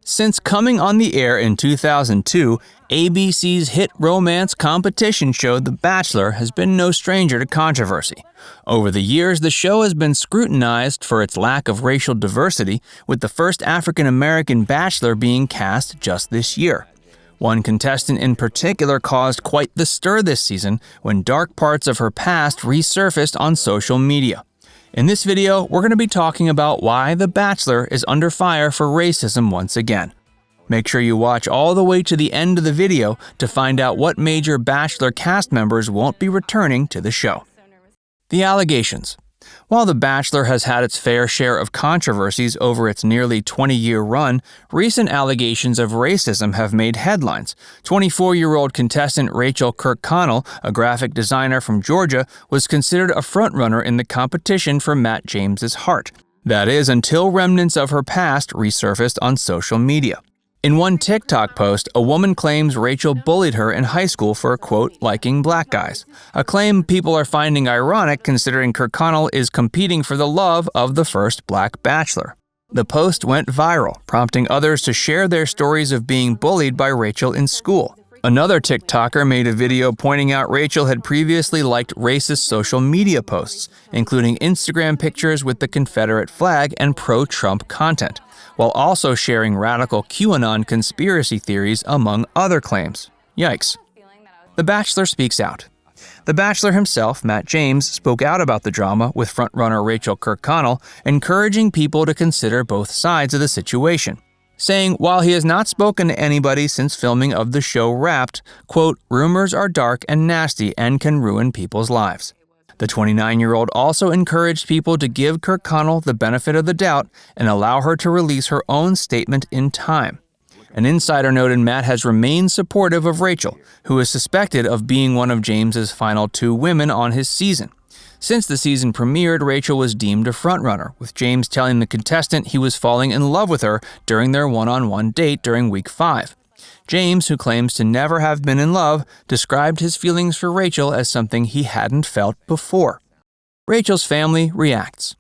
Since coming on the air in 2002, ABC's hit romance competition show The Bachelor has been no stranger to controversy. Over the years, the show has been scrutinized for its lack of racial diversity, with the first African-American bachelor being cast just this year. One contestant in particular caused quite the stir this season when dark parts of her past resurfaced on social media. In this video, we're going to be talking about why The Bachelor is under fire for racism once again. Make sure you watch all the way to the end of the video to find out what major Bachelor cast members won't be returning to the show. The allegations. While The Bachelor has had its fair share of controversies over its nearly 20-year run, recent allegations of racism have made headlines. 24-year-old contestant Rachel Kirkconnell, a graphic designer from Georgia, was considered a frontrunner in the competition for Matt James's heart. That is, until remnants of her past resurfaced on social media. In one TikTok post, a woman claims Rachel bullied her in high school for, quote, liking black guys. A claim people are finding ironic considering Kirkconnell is competing for the love of the first black bachelor. The post went viral, prompting others to share their stories of being bullied by Rachel in school. Another TikToker made a video pointing out Rachel had previously liked racist social media posts, including Instagram pictures with the Confederate flag and pro-Trump content, while also sharing radical QAnon conspiracy theories among other claims. Yikes. The Bachelor speaks out. The Bachelor himself, Matt James, spoke out about the drama with frontrunner Rachel Kirkconnell, encouraging people to consider both sides of the situation, saying while he has not spoken to anybody since filming of the show Wrapped, quote, rumors are dark and nasty and can ruin people's lives. The 29-year-old also encouraged people to give Kirkconnell the benefit of the doubt and allow her to release her own statement in time. An insider noted Matt has remained supportive of Rachel, who is suspected of being one of James's final two women on his season. Since the season premiered, Rachel was deemed a frontrunner, with James telling the contestant he was falling in love with her during their one-on-one date during week 5. James, who claims to never have been in love, described his feelings for Rachel as something he hadn't felt before. Rachel's family reacts.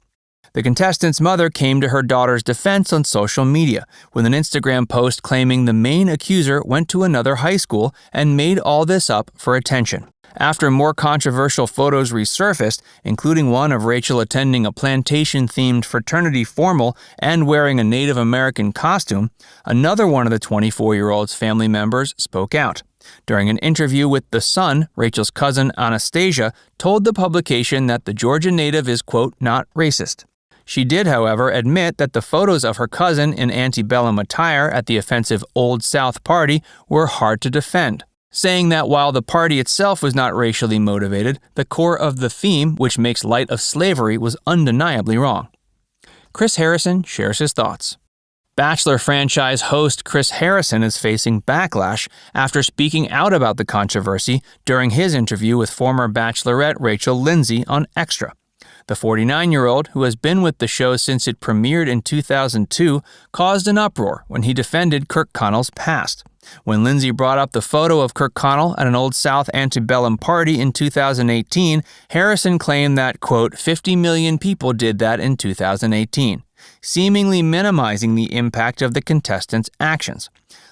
The contestant's mother came to her daughter's defense on social media, with an Instagram post claiming the main accuser went to another high school and made all this up for attention. After more controversial photos resurfaced, including one of Rachel attending a plantation-themed fraternity formal and wearing a Native American costume, another one of the 24-year-old's family members spoke out. During an interview with The Sun, Rachel's cousin Anastasia told the publication that the Georgia native is, quote, not racist. She did, however, admit that the photos of her cousin in antebellum attire at the offensive Old South party were hard to defend, saying that while the party itself was not racially motivated, the core of the theme, which makes light of slavery, was undeniably wrong. Chris Harrison shares his thoughts. Bachelor franchise host Chris Harrison is facing backlash after speaking out about the controversy during his interview with former Bachelorette Rachel Lindsay on Extra. The 49-year-old, who has been with the show since it premiered in 2002, caused an uproar when he defended Kirkconnell's past. When Lindsay brought up the photo of Kirkconnell at an Old South antebellum party in 2018, Harrison claimed that, quote, 50 million people did that in 2018, seemingly minimizing the impact of the contestants' actions.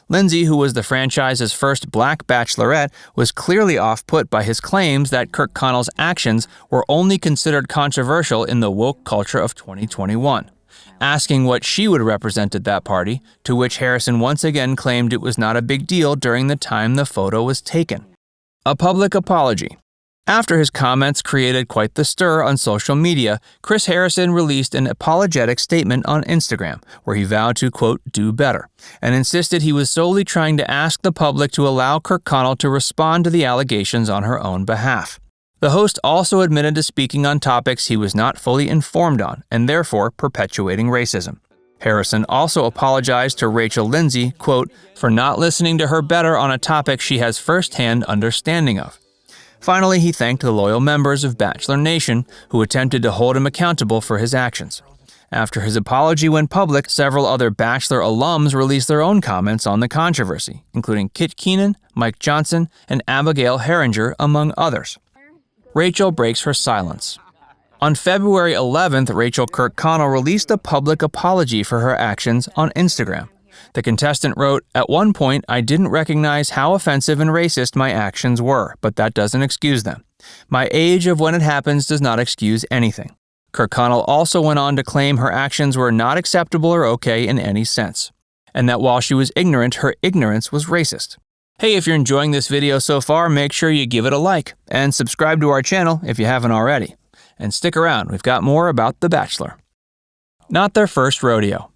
Lindsay, who was the franchise's first black bachelorette, was clearly off-put by his claims that Kirkconnell's actions were only considered controversial in the woke culture of 2021. Asking what she would represent at that party, to which Harrison once again claimed it was not a big deal during the time the photo was taken. A public apology. After his comments created quite the stir on social media, Chris Harrison released an apologetic statement on Instagram, where he vowed to, quote, do better, and insisted he was solely trying to ask the public to allow Kirkconnell to respond to the allegations on her own behalf. The host also admitted to speaking on topics he was not fully informed on, and therefore perpetuating racism. Harrison also apologized to Rachel Lindsay, quote, for not listening to her better on a topic she has first-hand understanding of. Finally, he thanked the loyal members of Bachelor Nation who attempted to hold him accountable for his actions. After his apology went public, several other Bachelor alums released their own comments on the controversy, including Kit Keenan, Mike Johnson, and Abigail Herringer, among others. Rachel breaks her silence. On February 11th, Rachel Kirkconnell released a public apology for her actions on Instagram. The contestant wrote, "At one point, I didn't recognize how offensive and racist my actions were, but that doesn't excuse them. My age of when it happens does not excuse anything." Kirkconnell also went on to claim her actions were not acceptable or okay in any sense, and that while she was ignorant, her ignorance was racist. Hey, if you're enjoying this video so far, make sure you give it a like and subscribe to our channel if you haven't already. And stick around, we've got more about The Bachelor. Not their first rodeo.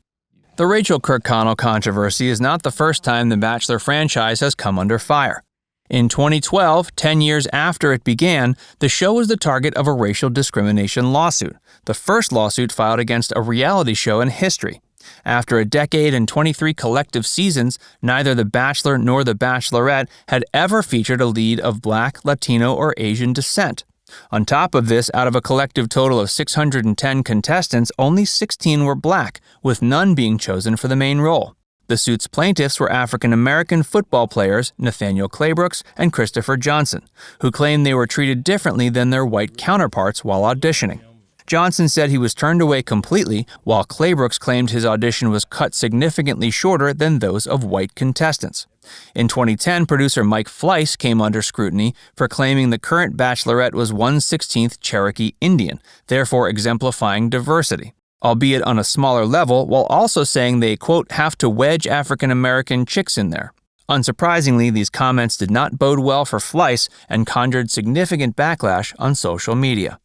The Rachel Kirkconnell controversy is not the first time the Bachelor franchise has come under fire. In 2012, 10 years after it began, the show was the target of a racial discrimination lawsuit, the first lawsuit filed against a reality show in history. After a decade and 23 collective seasons, neither The Bachelor nor The Bachelorette had ever featured a lead of Black, Latino, or Asian descent. On top of this, out of a collective total of 610 contestants, only 16 were Black, with none being chosen for the main role. The suit's plaintiffs were African-American football players Nathaniel Claybrooks and Christopher Johnson, who claimed they were treated differently than their white counterparts while auditioning. Johnson said he was turned away completely, while Claybrooks claimed his audition was cut significantly shorter than those of white contestants. In 2010, producer Mike Fleiss came under scrutiny for claiming the current Bachelorette was 1/16 Cherokee Indian, therefore exemplifying diversity, albeit on a smaller level, while also saying they, quote, have to wedge African-American chicks in there. Unsurprisingly, these comments did not bode well for Fleiss and conjured significant backlash on social media.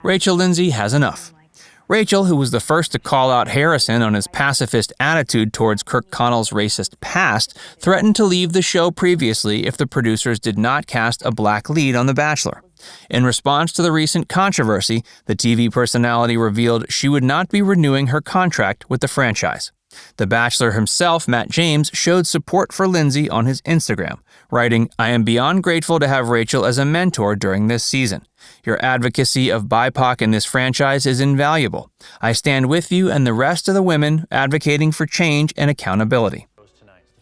Rachel Lindsay has enough. Rachel, who was the first to call out Harrison on his pacifist attitude towards Kirkconnell's racist past, threatened to leave the show previously if the producers did not cast a Black lead on The Bachelor. In response to the recent controversy, the TV personality revealed she would not be renewing her contract with the franchise. The Bachelor himself, Matt James, showed support for Lindsay on his Instagram, writing, "I am beyond grateful to have Rachel as a mentor during this season. Your advocacy of BIPOC in this franchise is invaluable. I stand with you and the rest of the women advocating for change and accountability."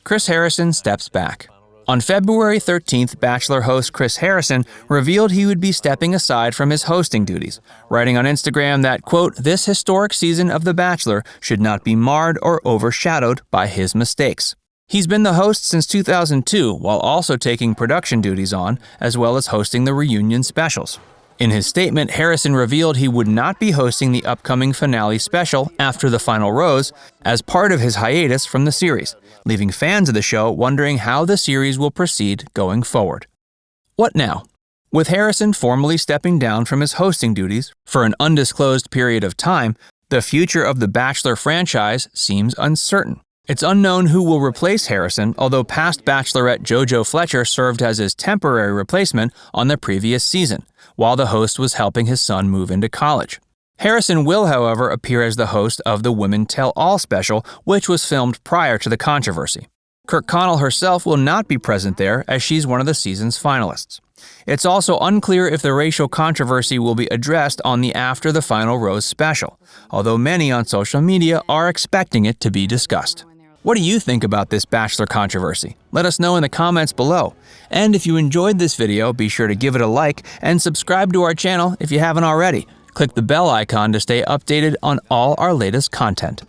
Chris Harrison steps back. On February 13th, Bachelor host Chris Harrison revealed he would be stepping aside from his hosting duties, writing on Instagram that, quote, "This historic season of The Bachelor should not be marred or overshadowed by his mistakes." He's been the host since 2002, while also taking production duties on, as well as hosting the reunion specials. In his statement, Harrison revealed he would not be hosting the upcoming finale special, After the Final Rose, as part of his hiatus from the series, leaving fans of the show wondering how the series will proceed going forward. What now? With Harrison formally stepping down from his hosting duties for an undisclosed period of time, the future of the Bachelor franchise seems uncertain. It's unknown who will replace Harrison, although past Bachelorette JoJo Fletcher served as his temporary replacement on the previous season, while the host was helping his son move into college. Harrison will, however, appear as the host of the Women Tell All special, which was filmed prior to the controversy. Kirkconnell herself will not be present there, as she's one of the season's finalists. It's also unclear if the racial controversy will be addressed on the After the Final Rose special, although many on social media are expecting it to be discussed. What do you think about this Bachelor controversy? Let us know in the comments below. And if you enjoyed this video, be sure to give it a like and subscribe to our channel if you haven't already. Click the bell icon to stay updated on all our latest content.